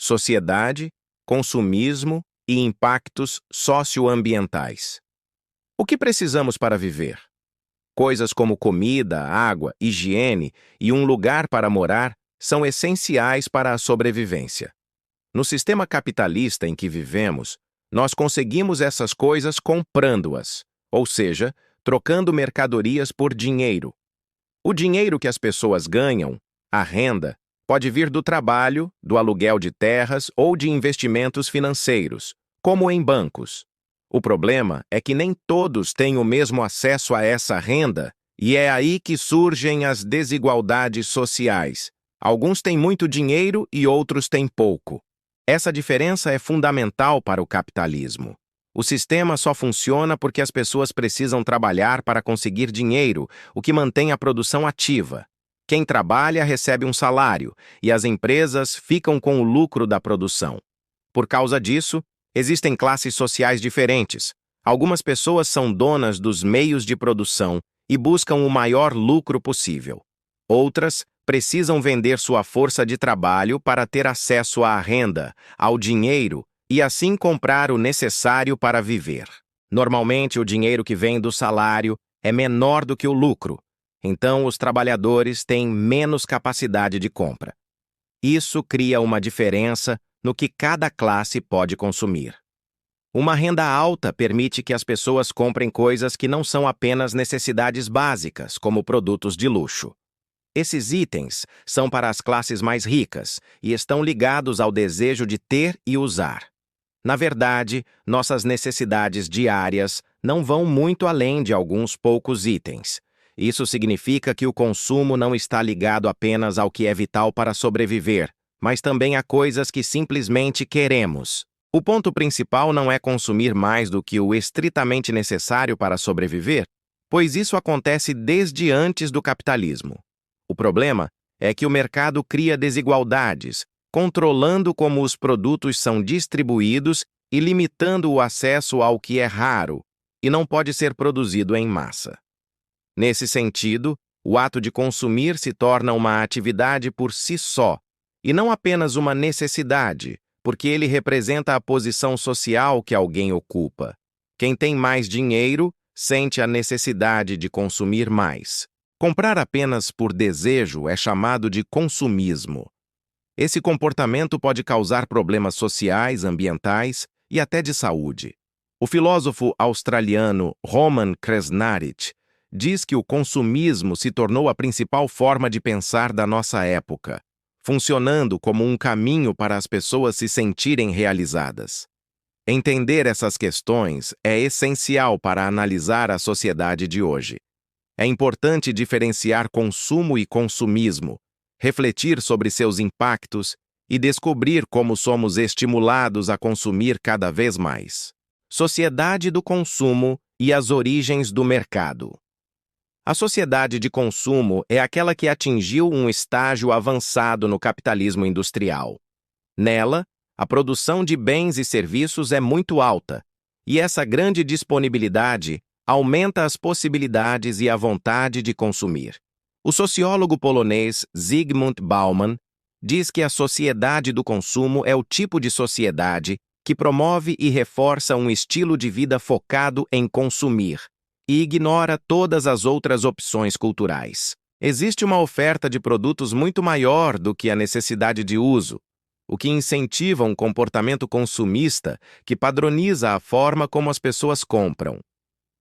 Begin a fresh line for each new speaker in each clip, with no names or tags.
sociedade, consumismo e impactos socioambientais. O que precisamos para viver? Coisas como comida, água, higiene e um lugar para morar são essenciais para a sobrevivência. No sistema capitalista em que vivemos, nós conseguimos essas coisas comprando-as, ou seja, trocando mercadorias por dinheiro. O dinheiro que as pessoas ganham, a renda, pode vir do trabalho, do aluguel de terras ou de investimentos financeiros, como em bancos. O problema é que nem todos têm o mesmo acesso a essa renda, e é aí que surgem as desigualdades sociais. Alguns têm muito dinheiro e outros têm pouco. Essa diferença é fundamental para o capitalismo. O sistema só funciona porque as pessoas precisam trabalhar para conseguir dinheiro, o que mantém a produção ativa. Quem trabalha recebe um salário, e as empresas ficam com o lucro da produção. Por causa disso, existem classes sociais diferentes. Algumas pessoas são donas dos meios de produção e buscam o maior lucro possível. Outras precisam vender sua força de trabalho para ter acesso à renda, ao dinheiro e assim comprar o necessário para viver. Normalmente, o dinheiro que vem do salário é menor do que o lucro, então os trabalhadores têm menos capacidade de compra. Isso cria uma diferença no que cada classe pode consumir. Uma renda alta permite que as pessoas comprem coisas que não são apenas necessidades básicas, como produtos de luxo. Esses itens são para as classes mais ricas e estão ligados ao desejo de ter e usar. Na verdade, nossas necessidades diárias não vão muito além de alguns poucos itens. Isso significa que o consumo não está ligado apenas ao que é vital para sobreviver, mas também a coisas que simplesmente queremos. O ponto principal não é consumir mais do que o estritamente necessário para sobreviver, pois isso acontece desde antes do capitalismo. O problema é que o mercado cria desigualdades, controlando como os produtos são distribuídos e limitando o acesso ao que é raro e não pode ser produzido em massa. Nesse sentido, o ato de consumir se torna uma atividade por si só, e não apenas uma necessidade, porque ele representa a posição social que alguém ocupa. Quem tem mais dinheiro sente a necessidade de consumir mais. Comprar apenas por desejo é chamado de consumismo. Esse comportamento pode causar problemas sociais, ambientais e até de saúde. O filósofo australiano Roman Krznaric diz que o consumismo se tornou a principal forma de pensar da nossa época, funcionando como um caminho para as pessoas se sentirem realizadas. Entender essas questões é essencial para analisar a sociedade de hoje. É importante diferenciar consumo e consumismo, refletir sobre seus impactos e descobrir como somos estimulados a consumir cada vez mais. Sociedade do consumo e as origens do mercado. A sociedade de consumo é aquela que atingiu um estágio avançado no capitalismo industrial. Nela, a produção de bens e serviços é muito alta, e essa grande disponibilidade aumenta as possibilidades e a vontade de consumir. O sociólogo polonês Zygmunt Bauman diz que a sociedade do consumo é o tipo de sociedade que promove e reforça um estilo de vida focado em consumir e ignora todas as outras opções culturais. Existe uma oferta de produtos muito maior do que a necessidade de uso, o que incentiva um comportamento consumista que padroniza a forma como as pessoas compram.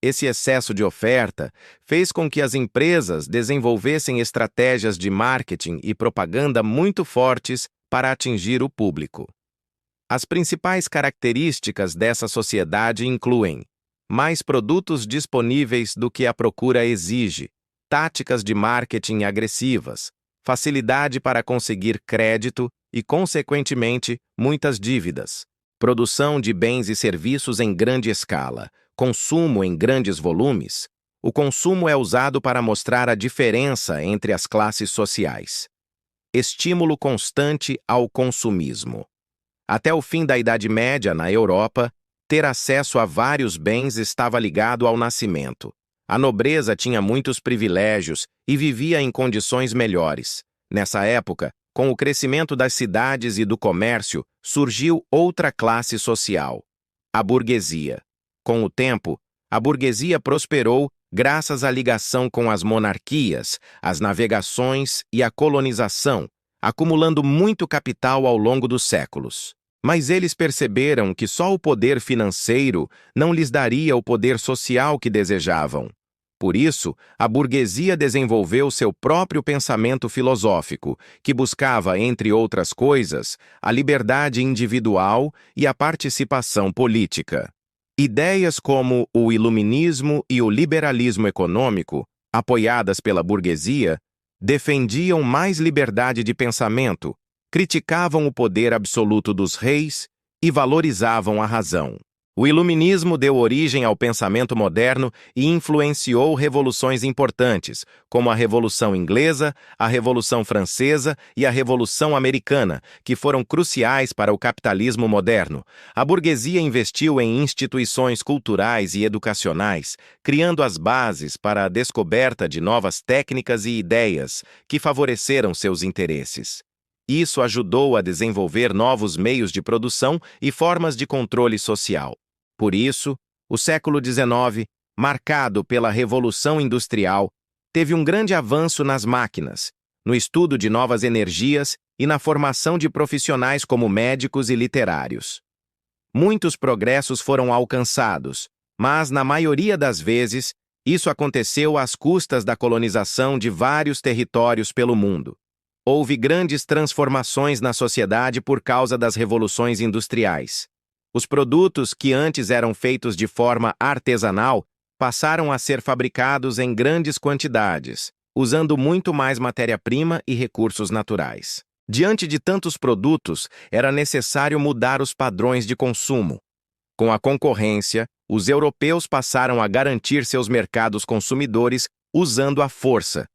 Esse excesso de oferta fez com que as empresas desenvolvessem estratégias de marketing e propaganda muito fortes para atingir o público. As principais características dessa sociedade incluem mais produtos disponíveis do que a procura exige, táticas de marketing agressivas, facilidade para conseguir crédito e, consequentemente, muitas dívidas, produção de bens e serviços em grande escala, consumo em grandes volumes. O consumo é usado para mostrar a diferença entre as classes sociais. Estímulo constante ao consumismo. Até o fim da Idade Média, na Europa, ter acesso a vários bens estava ligado ao nascimento. A nobreza tinha muitos privilégios e vivia em condições melhores. Nessa época, Com o crescimento das cidades e do comércio, surgiu outra classe social, a burguesia. Com o tempo, a burguesia prosperou graças à ligação com as monarquias, as navegações e a colonização, acumulando muito capital ao longo dos séculos. Mas eles perceberam que só o poder financeiro não lhes daria o poder social que desejavam. Por isso, a burguesia desenvolveu seu próprio pensamento filosófico, que buscava, entre outras coisas, a liberdade individual e a participação política. Ideias como o iluminismo e o liberalismo econômico, apoiadas pela burguesia, defendiam mais liberdade de pensamento, criticavam o poder absoluto dos reis e valorizavam a razão. O iluminismo deu origem ao pensamento moderno e influenciou revoluções importantes, como a Revolução Inglesa, a Revolução Francesa e a Revolução Americana, que foram cruciais para o capitalismo moderno. A burguesia investiu em instituições culturais e educacionais, criando as bases para a descoberta de novas técnicas e ideias que favoreceram seus interesses. Isso ajudou a desenvolver novos meios de produção e formas de controle social. Por isso, o século XIX, marcado pela Revolução Industrial, teve um grande avanço nas máquinas, no estudo de novas energias e na formação de profissionais como médicos e literários. Muitos progressos foram alcançados, mas, na maioria das vezes, isso aconteceu às custas da colonização de vários territórios pelo mundo. Houve grandes transformações na sociedade por causa das revoluções industriais. Os produtos que antes eram feitos de forma artesanal passaram a ser fabricados em grandes quantidades, usando muito mais matéria-prima e recursos naturais. Diante de tantos produtos, era necessário mudar os padrões de consumo. Com a concorrência, os europeus passaram a garantir seus mercados consumidores usando a força.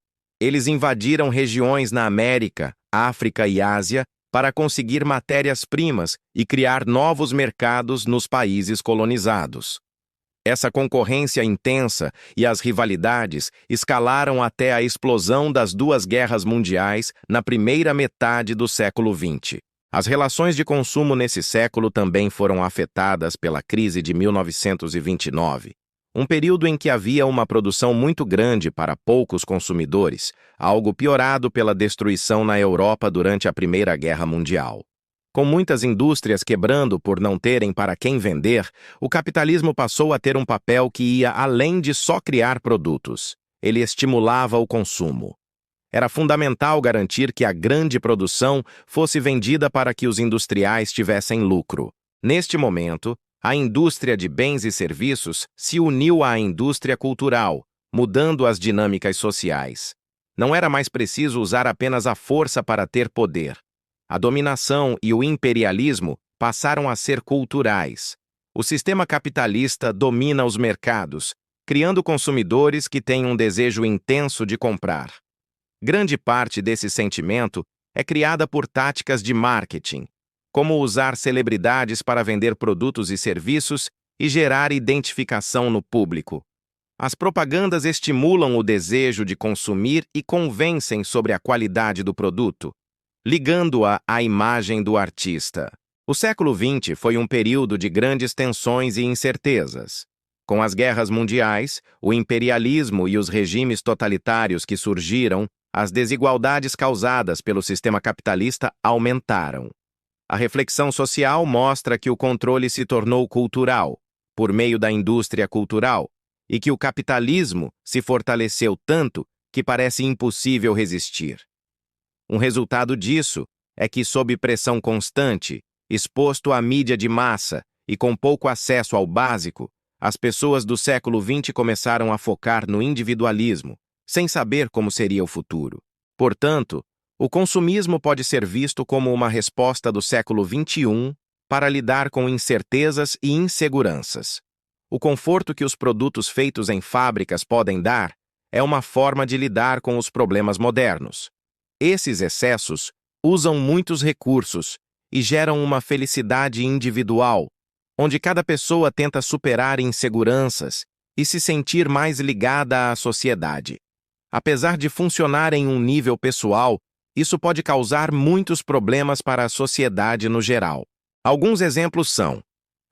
Eles invadiram regiões na América, África e Ásia para conseguir matérias-primas e criar novos mercados nos países colonizados. Essa concorrência intensa e as rivalidades escalaram até a explosão das duas guerras mundiais na primeira metade do século XX. As relações de consumo nesse século também foram afetadas pela crise de 1929. Um período em que havia uma produção muito grande para poucos consumidores, algo piorado pela destruição na Europa durante a Primeira Guerra Mundial. Com muitas indústrias quebrando por não terem para quem vender, o capitalismo passou a ter um papel que ia além de só criar produtos. Ele estimulava o consumo. Era fundamental garantir que a grande produção fosse vendida para que os industriais tivessem lucro. Neste momento, a indústria de bens e serviços se uniu à indústria cultural, mudando as dinâmicas sociais. Não era mais preciso usar apenas a força para ter poder. A dominação e o imperialismo passaram a ser culturais. O sistema capitalista domina os mercados, criando consumidores que têm um desejo intenso de comprar. Grande parte desse sentimento é criada por táticas de marketing, como usar celebridades para vender produtos e serviços e gerar identificação no público. As propagandas estimulam o desejo de consumir e convencem sobre a qualidade do produto, ligando-a à imagem do artista. O século XX foi um período de grandes tensões e incertezas. Com as guerras mundiais, o imperialismo e os regimes totalitários que surgiram, as desigualdades causadas pelo sistema capitalista aumentaram. A reflexão social mostra que o controle se tornou cultural, por meio da indústria cultural, e que o capitalismo se fortaleceu tanto que parece impossível resistir. Um resultado disso é que, sob pressão constante, exposto à mídia de massa e com pouco acesso ao básico, as pessoas do século XX começaram a focar no individualismo, sem saber como seria o futuro. Portanto, o consumismo pode ser visto como uma resposta do século XXI para lidar com incertezas e inseguranças. O conforto que os produtos feitos em fábricas podem dar é uma forma de lidar com os problemas modernos. Esses excessos usam muitos recursos e geram uma felicidade individual, onde cada pessoa tenta superar inseguranças e se sentir mais ligada à sociedade. Apesar de funcionar em um nível pessoal, isso pode causar muitos problemas para a sociedade no geral. Alguns exemplos são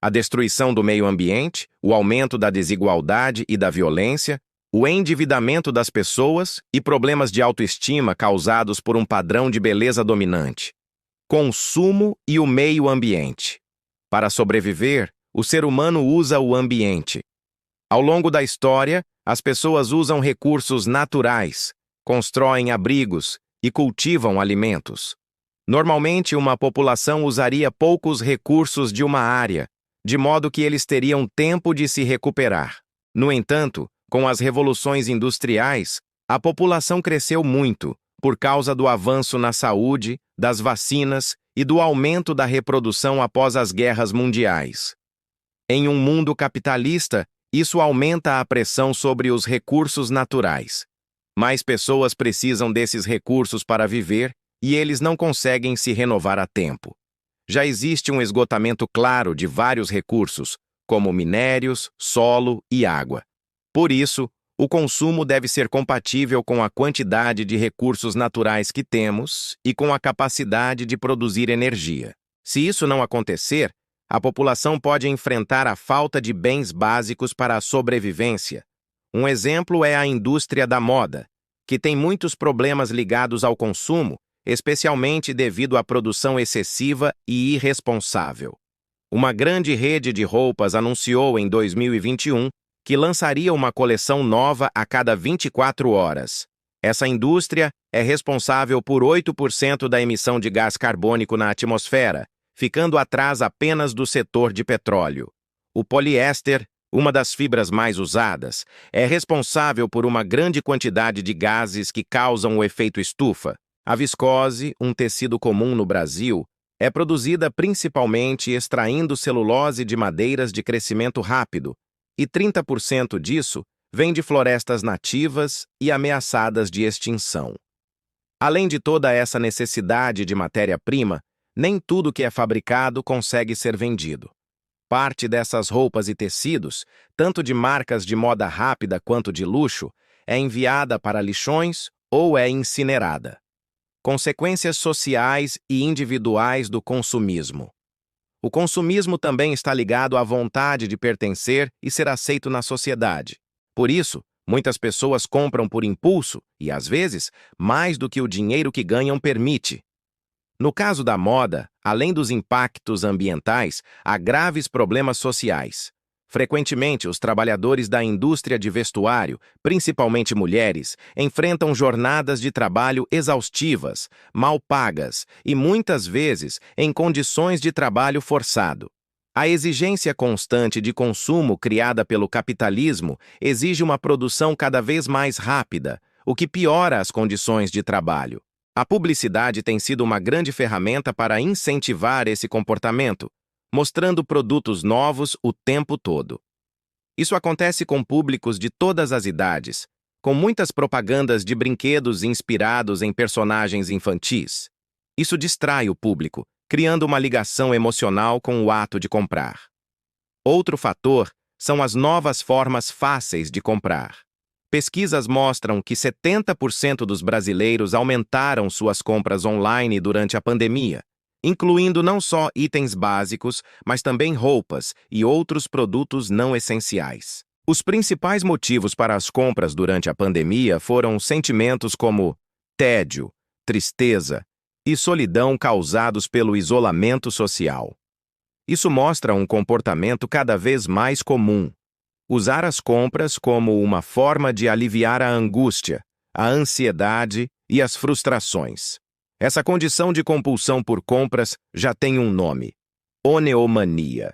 a destruição do meio ambiente, o aumento da desigualdade e da violência, o endividamento das pessoas e problemas de autoestima causados por um padrão de beleza dominante. Consumo e o meio ambiente. Para sobreviver, o ser humano usa o ambiente. Ao longo da história, as pessoas usam recursos naturais, constroem abrigos e cultivam alimentos. Normalmente, uma população usaria poucos recursos de uma área, de modo que eles teriam tempo de se recuperar. No entanto, com as revoluções industriais, a população cresceu muito por causa do avanço na saúde, das vacinas e do aumento da reprodução após as guerras mundiais. Em um mundo capitalista, isso aumenta a pressão sobre os recursos naturais. Mais pessoas precisam desses recursos para viver e eles não conseguem se renovar a tempo. Já existe um esgotamento claro de vários recursos, como minérios, solo e água. Por isso, o consumo deve ser compatível com a quantidade de recursos naturais que temos e com a capacidade de produzir energia. Se isso não acontecer, a população pode enfrentar a falta de bens básicos para a sobrevivência. Um exemplo é a indústria da moda, que tem muitos problemas ligados ao consumo, especialmente devido à produção excessiva e irresponsável. Uma grande rede de roupas anunciou em 2021 que lançaria uma coleção nova a cada 24 horas. Essa indústria é responsável por 8% da emissão de gás carbônico na atmosfera, ficando atrás apenas do setor de petróleo. O poliéster, uma das fibras mais usadas, é responsável por uma grande quantidade de gases que causam o efeito estufa. A viscose, um tecido comum no Brasil, é produzida principalmente extraindo celulose de madeiras de crescimento rápido, e 30% disso vem de florestas nativas e ameaçadas de extinção. Além de toda essa necessidade de matéria-prima, nem tudo que é fabricado consegue ser vendido. Parte dessas roupas e tecidos, tanto de marcas de moda rápida quanto de luxo, é enviada para lixões ou é incinerada. Consequências sociais e individuais do consumismo. O consumismo também está ligado à vontade de pertencer e ser aceito na sociedade. Por isso, muitas pessoas compram por impulso e, às vezes, mais do que o dinheiro que ganham permite. No caso da moda, além dos impactos ambientais, há graves problemas sociais. Frequentemente, os trabalhadores da indústria de vestuário, principalmente mulheres, enfrentam jornadas de trabalho exaustivas, mal pagas e, muitas vezes, em condições de trabalho forçado. A exigência constante de consumo criada pelo capitalismo exige uma produção cada vez mais rápida, o que piora as condições de trabalho. A publicidade tem sido uma grande ferramenta para incentivar esse comportamento, mostrando produtos novos o tempo todo. Isso acontece com públicos de todas as idades, com muitas propagandas de brinquedos inspirados em personagens infantis. Isso distrai o público, criando uma ligação emocional com o ato de comprar. Outro fator são as novas formas fáceis de comprar. Pesquisas mostram que 70% dos brasileiros aumentaram suas compras online durante a pandemia, incluindo não só itens básicos, mas também roupas e outros produtos não essenciais. Os principais motivos para as compras durante a pandemia foram sentimentos como tédio, tristeza e solidão causados pelo isolamento social. Isso mostra um comportamento cada vez mais comum: usar as compras como uma forma de aliviar a angústia, a ansiedade e as frustrações. Essa condição de compulsão por compras já tem um nome: oneomania.